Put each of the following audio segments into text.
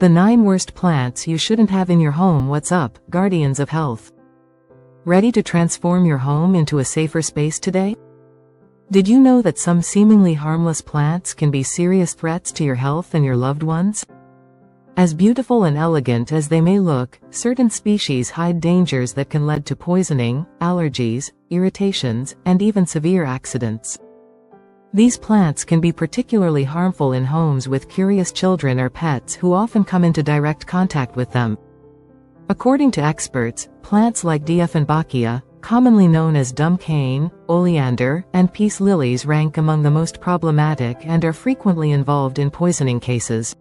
The 9 worst plants you shouldn't have in your home. What's up, guardians of health? Ready to transform your home into a safer space today? Did you know that some seemingly harmless plants can be serious threats to your health and your loved ones? As beautiful and elegant as they may look, certain species hide dangers that can lead to poisoning, allergies, irritations, and even severe accidents. These plants can be particularly harmful in homes with curious children or pets who often come into direct contact with them. According to experts, plants like Dieffenbachia, commonly known as dumb cane, oleander, and peace lilies rank among the most problematic and are frequently involved in poisoning cases.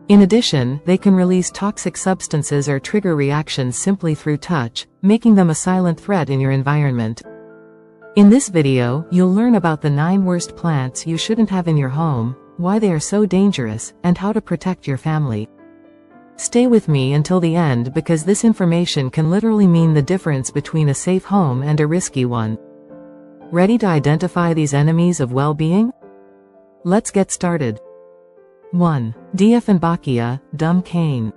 In addition, they can release toxic substances or trigger reactions simply through touch, making them a silent threat in your environment. In this video, you'll learn about the 9 worst plants you shouldn't have in your home, why they are so dangerous, and how to protect your family. Stay with me until the end because this information can literally mean the difference between a safe home and a risky one. Ready to identify these enemies of well-being? Let's get started. 1. Dieffenbachia, dumb cane.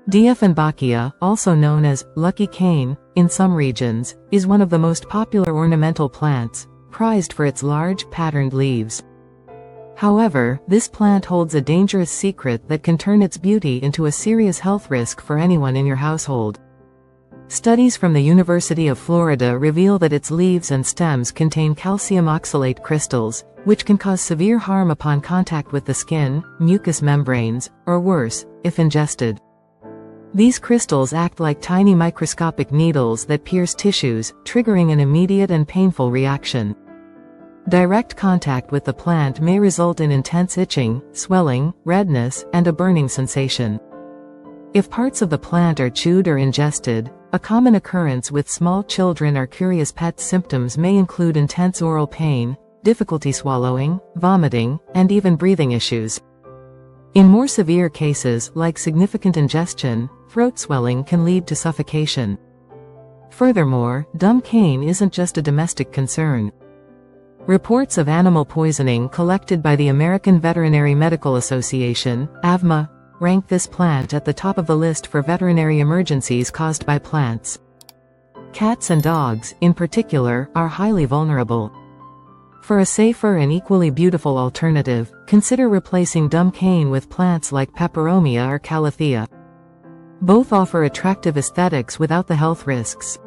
Dieffenbachia, also known as lucky cane, in some regions, is one of the most popular ornamental plants, prized for its large, patterned leaves. However, this plant holds a dangerous secret that can turn its beauty into a serious health risk for anyone in your household. Studies from the University of Florida reveal that its leaves and stems contain calcium oxalate crystals, which can cause severe harm upon contact with the skin, mucous membranes, or worse, if ingested. These crystals act like tiny microscopic needles that pierce tissues, triggering an immediate and painful reaction. Direct contact with the plant may result in intense itching, swelling, redness, and a burning sensation. If parts of the plant are chewed or ingested, a common occurrence with small children or curious pets, symptoms may include intense oral pain, difficulty swallowing, vomiting, and even breathing issues. In more severe cases, like significant ingestion, throat swelling can lead to suffocation. Furthermore, dumb cane isn't just a domestic concern. Reports of animal poisoning collected by the American Veterinary Medical Association, AVMA, rank this plant at the top of the list for veterinary emergencies caused by plants. Cats and dogs, in particular, are highly vulnerable. For a safer and equally beautiful alternative, consider replacing dumb cane with plants like peperomia or calathea. Both offer attractive aesthetics without the health risks.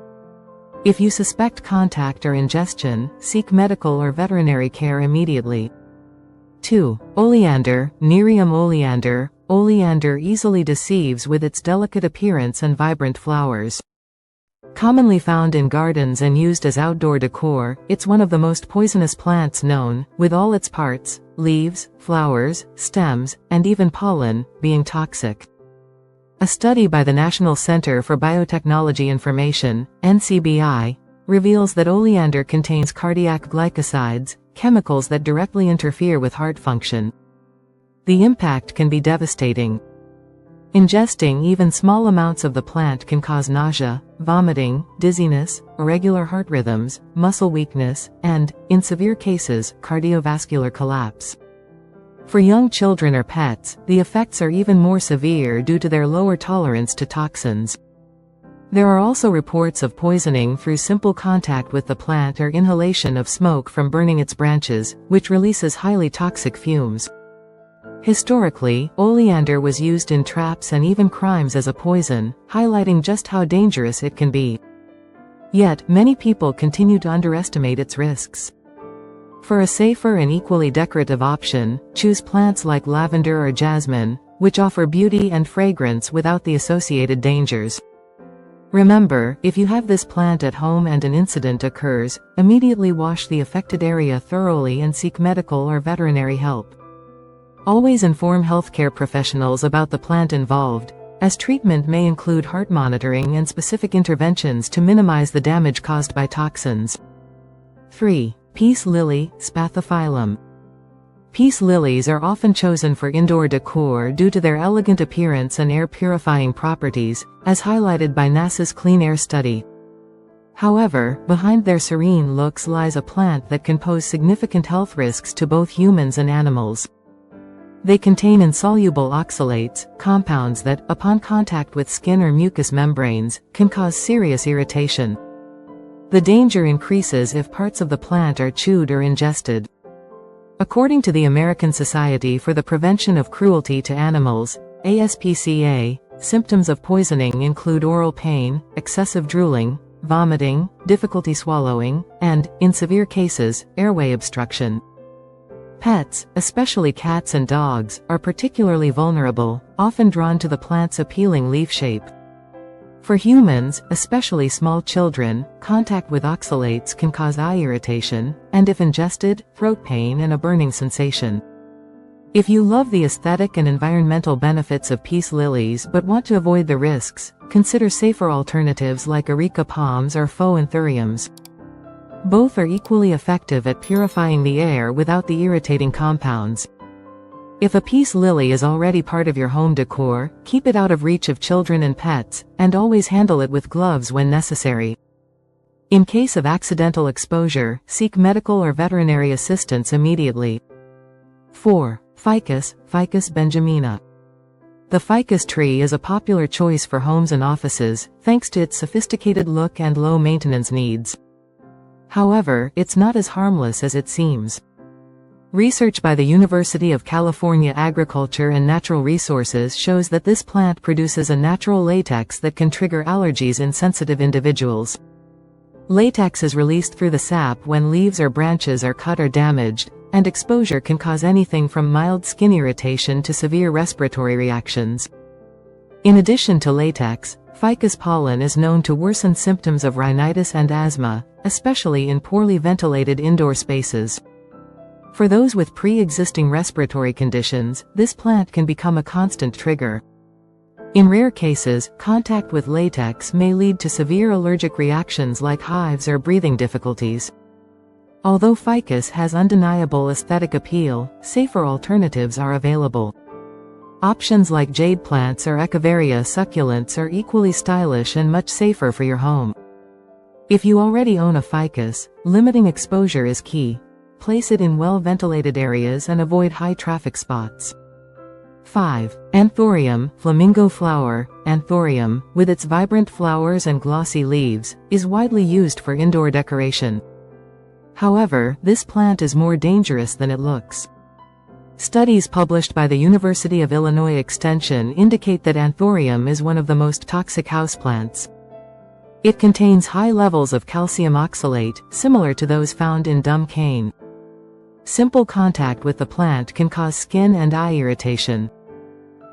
If you suspect contact or ingestion, seek medical or veterinary care immediately. 2. Oleander, Nerium oleander. Oleander easily deceives with its delicate appearance and vibrant flowers. Commonly found in gardens and used as outdoor decor, it's one of the most poisonous plants known, with all its parts, leaves, flowers, stems, and even pollen, being toxic. A study by the National Center for Biotechnology Information, NCBI, reveals that oleander contains cardiac glycosides, chemicals that directly interfere with heart function. The impact can be devastating. Ingesting even small amounts of the plant can cause nausea, vomiting, dizziness, irregular heart rhythms, muscle weakness, and, in severe cases, cardiovascular collapse. For young children or pets, the effects are even more severe due to their lower tolerance to toxins. There are also reports of poisoning through simple contact with the plant or inhalation of smoke from burning its branches, which releases highly toxic fumes. Historically, oleander was used in traps and even crimes as a poison, highlighting just how dangerous it can be. Yet, many people continue to underestimate its risks. For a safer and equally decorative option, choose plants like lavender or jasmine, which offer beauty and fragrance without the associated dangers. Remember, if you have this plant at home and an incident occurs, immediately wash the affected area thoroughly and seek medical or veterinary help. Always inform healthcare professionals about the plant involved, as treatment may include heart monitoring and specific interventions to minimize the damage caused by toxins. 3. Peace lily, Spathiphyllum. Peace lilies are often chosen for indoor decor due to their elegant appearance and air-purifying properties, as highlighted by NASA's Clean Air study. However, behind their serene looks lies a plant that can pose significant health risks to both humans and animals. They contain insoluble oxalates, compounds that, upon contact with skin or mucous membranes, can cause serious irritation. The danger increases if parts of the plant are chewed or ingested. According to the American Society for the Prevention of Cruelty to Animals, ASPCA, symptoms of poisoning include oral pain, excessive drooling, vomiting, difficulty swallowing, and, in severe cases, airway obstruction. Pets, especially cats and dogs, are particularly vulnerable, often drawn to the plant's appealing leaf shape. For humans, especially small children, contact with oxalates can cause eye irritation, and if ingested, throat pain and a burning sensation. If you love the aesthetic and environmental benefits of peace lilies but want to avoid the risks, consider safer alternatives like areca palms or faux anthuriums. Both are equally effective at purifying the air without the irritating compounds. If a peace lily is already part of your home decor, keep it out of reach of children and pets, and always handle it with gloves when necessary. In case of accidental exposure, seek medical or veterinary assistance immediately. 4. Ficus, Ficus benjamina. The ficus tree is a popular choice for homes and offices, thanks to its sophisticated look and low maintenance needs. However, it's not as harmless as it seems. Research by the University of California Agriculture and Natural Resources shows that this plant produces a natural latex that can trigger allergies in sensitive individuals. Latex is released through the sap when leaves or branches are cut or damaged, and exposure can cause anything from mild skin irritation to severe respiratory reactions. In addition to latex, ficus pollen is known to worsen symptoms of rhinitis and asthma, especially in poorly ventilated indoor spaces. For those with pre-existing respiratory conditions, this plant can become a constant trigger. In rare cases, contact with latex may lead to severe allergic reactions like hives or breathing difficulties. Although ficus has undeniable aesthetic appeal, safer alternatives are available. Options like jade plants or Echeveria succulents are equally stylish and much safer for your home. If you already own a ficus, limiting exposure is key. Place it in well-ventilated areas and avoid high traffic spots. 5. Anthurium, flamingo flower. Anthurium, with its vibrant flowers and glossy leaves, is widely used for indoor decoration. However, this plant is more dangerous than it looks. Studies published by the University of Illinois Extension indicate that Anthurium is one of the most toxic houseplants. It contains high levels of calcium oxalate, similar to those found in dumb cane. Simple contact with the plant can cause skin and eye irritation.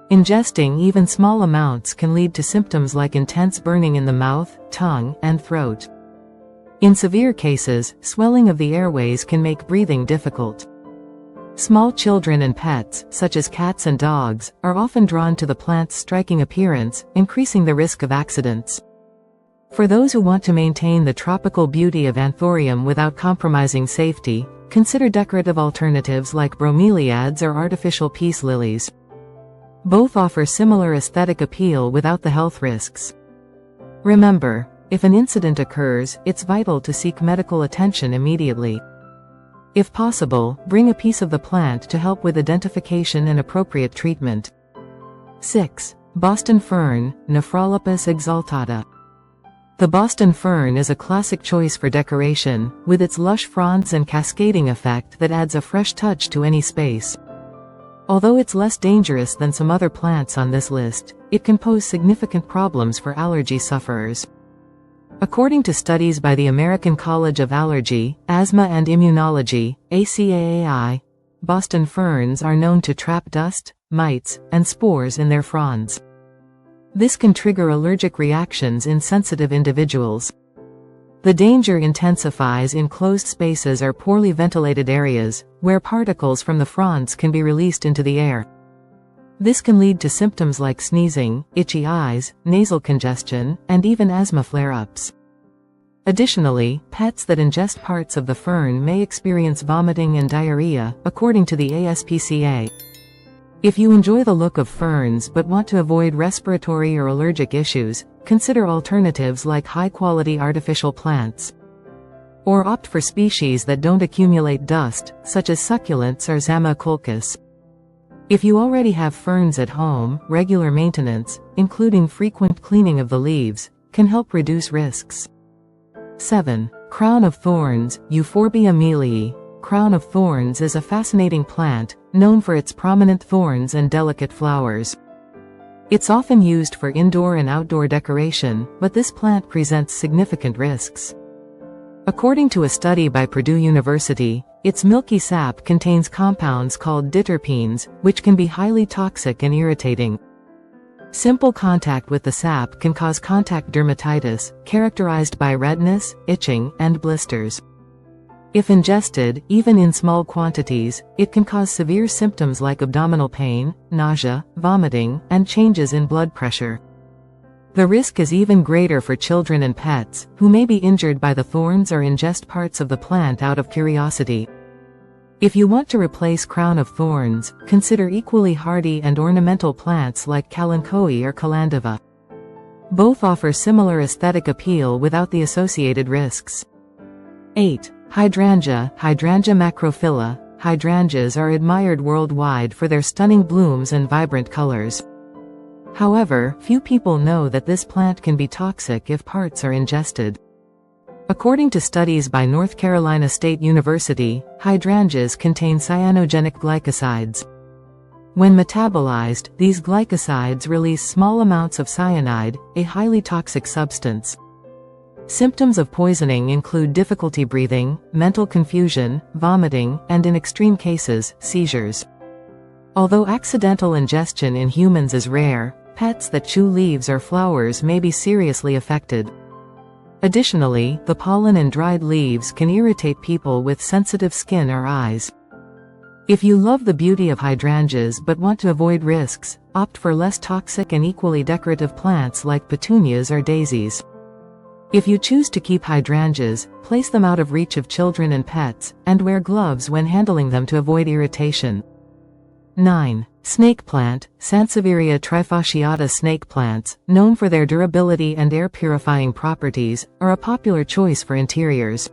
Ingesting even small amounts can lead to symptoms like intense burning in the mouth, tongue, and throat. In severe cases, swelling of the airways can make breathing difficult. Small children and pets, such as cats and dogs, are often drawn to the plant's striking appearance, increasing the risk of accidents. For those who want to maintain the tropical beauty of Anthurium without compromising safety, consider decorative alternatives like bromeliads or artificial peace lilies. Both offer similar aesthetic appeal without the health risks. Remember, if an incident occurs, it's vital to seek medical attention immediately. If possible, bring a piece of the plant to help with identification and appropriate treatment. 6. Boston fern, Nephrolepis exaltata. The Boston fern is a classic choice for decoration, with its lush fronds and cascading effect that adds a fresh touch to any space. Although it's less dangerous than some other plants on this list, it can pose significant problems for allergy sufferers. According to studies by the American College of Allergy, Asthma and Immunology, ACAAI, Boston ferns are known to trap dust, mites, and spores in their fronds. This can trigger allergic reactions in sensitive individuals. The danger intensifies in closed spaces or poorly ventilated areas, where particles from the fronds can be released into the air. This can lead to symptoms like sneezing, itchy eyes, nasal congestion, and even asthma flare-ups. Additionally, pets that ingest parts of the fern may experience vomiting and diarrhea, according to the ASPCA. If you enjoy the look of ferns but want to avoid respiratory or allergic issues, consider alternatives like high-quality artificial plants. Or opt for species that don't accumulate dust, such as succulents or Zama colchis. If you already have ferns at home, regular maintenance, including frequent cleaning of the leaves, can help reduce risks. 7. Crown of thorns, Euphorbia melii. Crown of thorns is a fascinating plant, known for its prominent thorns and delicate flowers. It's often used for indoor and outdoor decoration, but this plant presents significant risks. According to a study by Purdue University, its milky sap contains compounds called diterpenes, which can be highly toxic and irritating. Simple contact with the sap can cause contact dermatitis, characterized by redness, itching, and blisters. If ingested, even in small quantities, it can cause severe symptoms like abdominal pain, nausea, vomiting, and changes in blood pressure. The risk is even greater for children and pets, who may be injured by the thorns or ingest parts of the plant out of curiosity. If you want to replace crown of thorns, consider equally hardy and ornamental plants like kalanchoe or calendula. Both offer similar aesthetic appeal without the associated risks. 8. Hydrangea, Hydrangea macrophylla. Hydrangeas are admired worldwide for their stunning blooms and vibrant colors. However, few people know that this plant can be toxic if parts are ingested. According to studies by North Carolina State University, hydrangeas contain cyanogenic glycosides. When metabolized, these glycosides release small amounts of cyanide, a highly toxic substance. Symptoms of poisoning include difficulty breathing, mental confusion, vomiting, and in extreme cases, seizures. Although accidental ingestion in humans is rare, pets that chew leaves or flowers may be seriously affected. Additionally, the pollen and dried leaves can irritate people with sensitive skin or eyes. If you love the beauty of hydrangeas but want to avoid risks, opt for less toxic and equally decorative plants like petunias or daisies. If you choose to keep hydrangeas, place them out of reach of children and pets, and wear gloves when handling them to avoid irritation. 9. Snake plant, Sansevieria trifasciata. Snake plants, known for their durability and air-purifying properties, are a popular choice for interiors.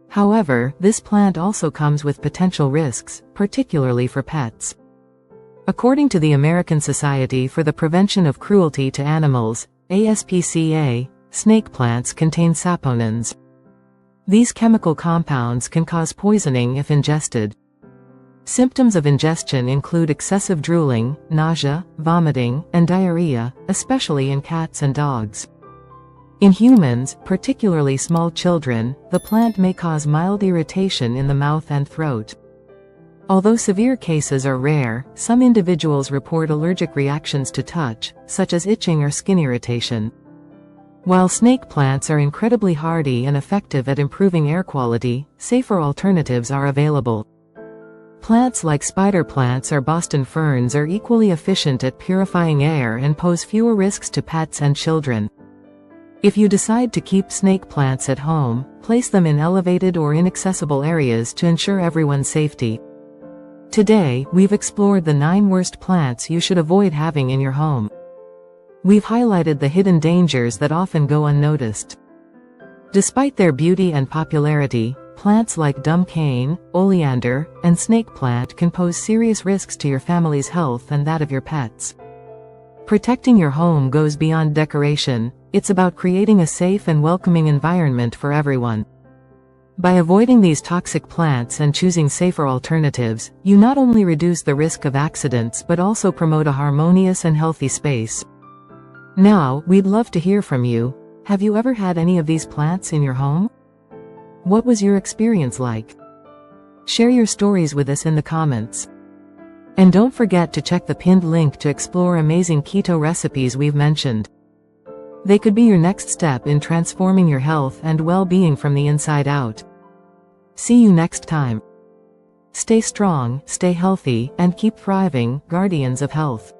However, this plant also comes with potential risks, particularly for pets. According to the American Society for the Prevention of Cruelty to Animals, ASPCA, snake plants contain saponins. These chemical compounds can cause poisoning if ingested. Symptoms of ingestion include excessive drooling, nausea, vomiting, and diarrhea, especially in cats and dogs. In humans, particularly small children, the plant may cause mild irritation in the mouth and throat. Although severe cases are rare, some individuals report allergic reactions to touch, such as itching or skin irritation. While snake plants are incredibly hardy and effective at improving air quality, safer alternatives are available. Plants like spider plants or Boston ferns are equally efficient at purifying air and pose fewer risks to pets and children. If you decide to keep snake plants at home, place them in elevated or inaccessible areas to ensure everyone's safety. Today, we've explored the 9 worst plants you should avoid having in your home. We've highlighted the hidden dangers that often go unnoticed. Despite their beauty and popularity, plants like dumb cane, oleander, and snake plant can pose serious risks to your family's health and that of your pets. Protecting your home goes beyond decoration, it's about creating a safe and welcoming environment for everyone. By avoiding these toxic plants and choosing safer alternatives, you not only reduce the risk of accidents but also promote a harmonious and healthy space. Now, we'd love to hear from you. Have you ever had any of these plants in your home? What was your experience like? Share your stories with us in the comments. And don't forget to check the pinned link to explore amazing keto recipes we've mentioned. They could be your next step in transforming your health and well-being from the inside out. See you next time. Stay strong, stay healthy, and keep thriving, guardians of health.